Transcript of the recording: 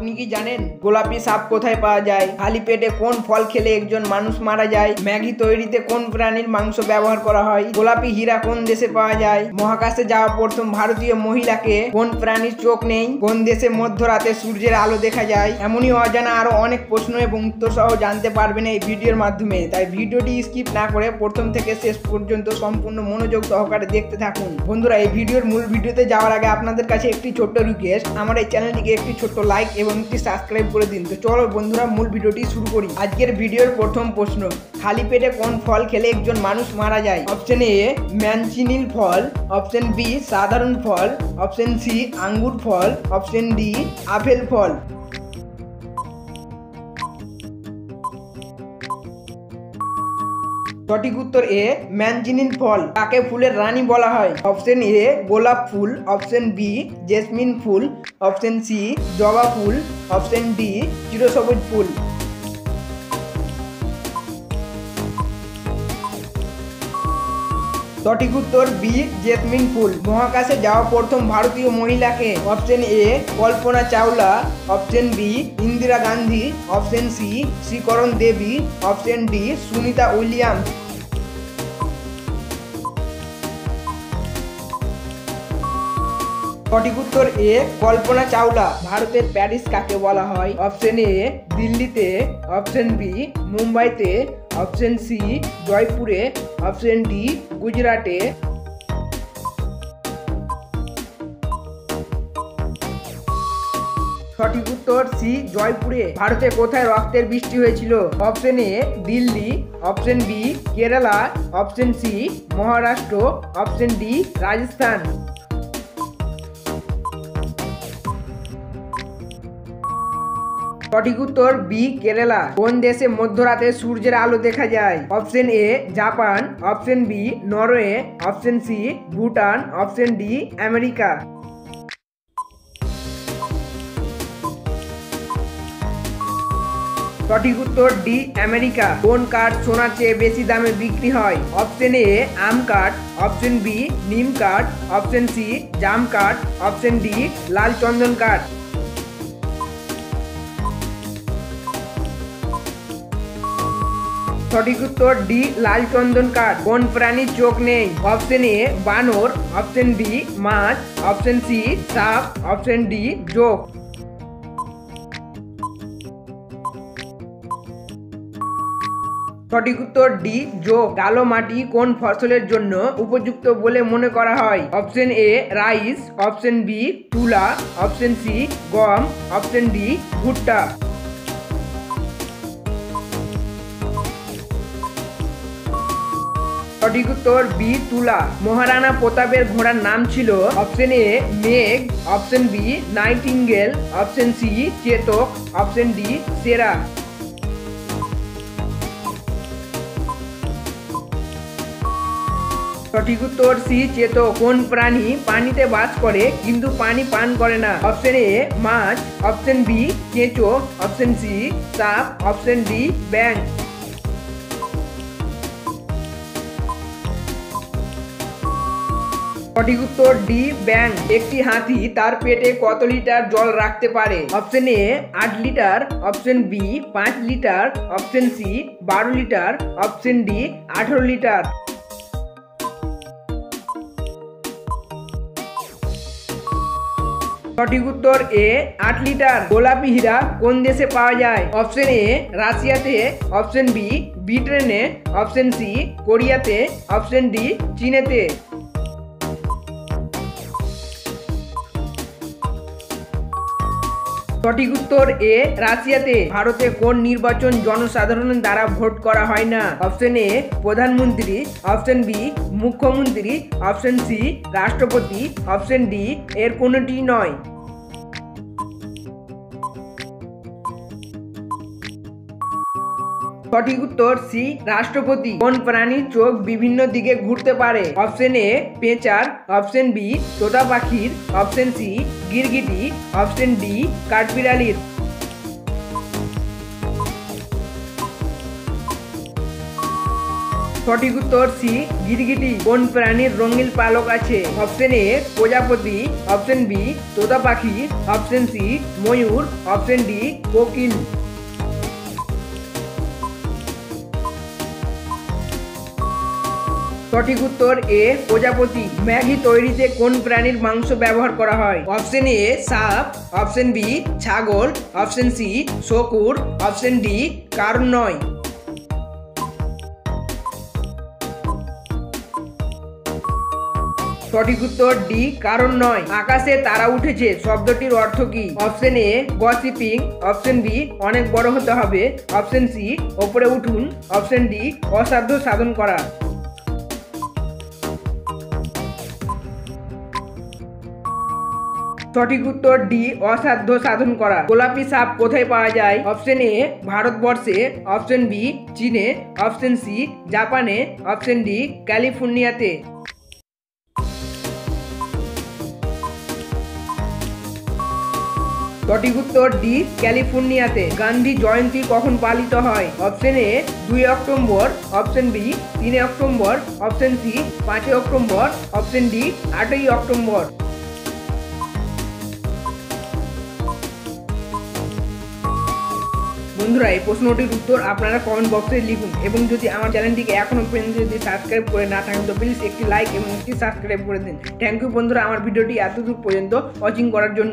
আপনি কি জানেন গোলাপি সাপ কোথায় পাওয়া যায়? খালি পেটে কোন ফল খেলে একজন মানুষ মারা যায়? ম্যাগি তৈরিতে কোন প্রাণীর মাংস ব্যবহার করা হয়? গোলাপি হীরা কোন দেশে পাওয়া যায়? মহাকাশে যাওয়া প্রথম ভারতীয় মহিলাকে? কোন প্রাণীর চোখ নেই? কোন দেশে মধ্যরাতে সূর্যের আলো দেখা যায়? এমনই অজানা আরো অনেক প্রশ্ন এবং উত্তর সহ জানতে পারবেন এই ভিডিওর মাধ্যমে। তাই ভিডিওটি স্কিপ না করে প্রথম থেকে শেষ পর্যন্ত সম্পূর্ণ মনোযোগ সহকারে দেখতে থাকুন। বন্ধুরা, এই ভিডিওর মূল ভিডিওতে যাওয়ার আগে আপনাদের কাছে একটি ছোট্ট রিকোয়েস্ট, আমার এই চ্যানেলটিকে একটি ছোট্ট লাইক এবং একটি সাবস্ক্রাইব করে দিন। তো চলো বন্ধুরা, মূল ভিডিওটি শুরু করি। আজকের ভিডিওর প্রথম প্রশ্ন, খালি পেটে কোন ফল খেলে একজন মানুষ মারা যায়? অপশন এ ম্যানচিনিল ফল, অপশন বি সাধারণ ফল, অপশন সি আঙ্গুর ফল, অপশন ডি আপেল ফল। সঠিক উত্তর এ ম্যানচিনিল ফল। কাকে ফুলের রানী বলা হয়? অপশন এ গোলাপ ফুল, অপশন বি জেসমিন ফুল, অপশন সি জবা ফুল, অপশন ডি চিরসবুজ ফুল। সঠিক উত্তর বি জেসমিন ফুল। মহাকাশে যাওয়া প্রথম ভারতীয় মহিলাকে? Option A Kalpana Chawla, option B Indira Gandhi, option C Srikaran Devi, option D Sunita Williams. সঠিক উত্তর এ কল্পনা চাওলা। ভারতের প্যারিস কাকে বলা হয়? অপশন এ দিল্লিতে, অপশন বি মুম্বাইতে, অপশন সি জয়পুরে, অপশন ডি গুজরাটে। সঠিক উত্তর সি জয়পুরে। ভারতে কোথায় রক্তের বৃষ্টি হয়েছিল? Option A Delhi, option B Kerala, option C Maharashtra, option D Rajasthan. সঠিক উত্তর বি কেরালা। কোন দেশে মধ্যরাতে সূর্যের আলো দেখা যায়? Option A Japan, option B Norway, option C Bhutan, option D America. সঠিক উত্তর ডি আমেরিকা। কোন কাঠ সোনার চেয়ে বেশি দামে বিক্রি হয়? অপশন এ আম কাঠ, অপশন বি নিম কাঠ, অপশন সি জাম কাঠ, অপশন ডি লাল চন্দন কাঠ। সঠিক উত্তর ডি লাল চন্দন কাঠ। কোন প্রাণীর চোখ নেই? অপশন এ বানর, অপশন বি মাছ, অপশন সি সাপ, অপশন ডি জোক। সঠিক উত্তর ডি জোক। কালো মাটি কোন ফসলের জন্য উপযুক্ত বলে মনে করা হয়? Option A rice, option B তুলা, অপশন সি গম, অপশন ডি ভুট্টা। সঠিক উত্তর বি তুলা। মহারানা প্রতাপের ঘোড়ার নাম ছিল? অপশন এ মেঘ, option B nightingale, option C Chetak, option D সেরা। সঠিক উত্তর সি চেতক। কোন প্রাণী পানিতে বাস করে কিন্তু পানি পান করে না? অপশন এ মাছ, অপশন বি কেঁচো, অপশন সি সাপ, অপশন ডি ব্যাঙ। সঠিক উত্তর ডি ব্যাঙ। একটি হাতি তার পেটে কত লিটার জল রাখতে পারে? Option A 8 litre, option B 5 litre, option C 12 litre, option D 18 litre. সঠিক উত্তর এ 8 লিটার। গোলাপি হীরা কোন দেশে পাওয়া যায়? অপশন এ রাশিয়াতে, অপশন বি ব্রিটেনে, অপশন সি কোরিয়াতে, অপশন ডি চীনেতে। সঠিক উত্তর এ রাশিয়াতে। ভারতে কোন নির্বাচন জনসাধারণ দ্বারা ভোট করা হয় না? অপশন এ প্রধানমন্ত্রী, অপশন বি মুখ্যমন্ত্রী, অপশন সি রাষ্ট্রপতি, অপশন ডি এর কোনোটি নয়। সঠিক উত্তর সি রাষ্ট্রপতি। কোন প্রাণীর চোখ বিভিন্ন দিকে ঘুরতে পারে? অপশন এ পেঁচার, অপশন বি তোতা পাখির, অপশন সি গিরগিটি, অপশন ডি কাঠবিড়ালির। সঠিক উত্তর সি গিরগিটি। কোন প্রাণীর রঙিন পালক আছে? অপশন এ প্রজাপতি, অপশন বি তোতা পাখি, অপশন সি ময়ূর, অপশন ডি কোকিল। সঠিক উত্তর এ প্রজাপতি। ম্যাগি তৈরিতে কোন প্রাণীর মাংস ব্যবহার করা হয়? অপশন এ সাপ, অপশন বি ছাগল, অপশন সি শকুর, অপশন ডি কারণ নয়। সঠিক উত্তর ডি কারণ নয়। আকাশে তারা উঠেছে শব্দটির অর্থ কি? Option A gossiping, option B অনেক বড় হতে হবে, অপশন সি ওপরে উঠুন, অপশন ডি অসাধ্য সাধন করা। সঠিক উত্তর ডি অসাধ্য সাধন করা। গোলাপি সাপ কোথায় পাওয়া যায়? অপশন এ ভারতবর্ষে, অপশন বি চীনে, অপশন সি জাপানে, অপশন ডি ক্যালিফোর্নিয়াতে। সঠিক উত্তর ডি ক্যালিফোর্নিয়াতে। গান্ধী জয়ন্তী কখন পালিত হয়? Option A 2 October, option B 3 October, option C 5 October, option D 8ই অক্টোবর। বন্ধুরা এই প্রশ্নটির উত্তর আপনারা কমেন্ট বক্সে লিখুন এবং যদি আমার চ্যানেলটিকে এখনো পর্যন্ত যদি সাবস্ক্রাইব করে না থাকেন তো প্লিজ একটি লাইক এবং একটি সাবস্ক্রাইব করে দিন। থ্যাংক ইউ বন্ধুরা আমার ভিডিওটি এতদূর পর্যন্ত ওয়াচিং করার জন্য।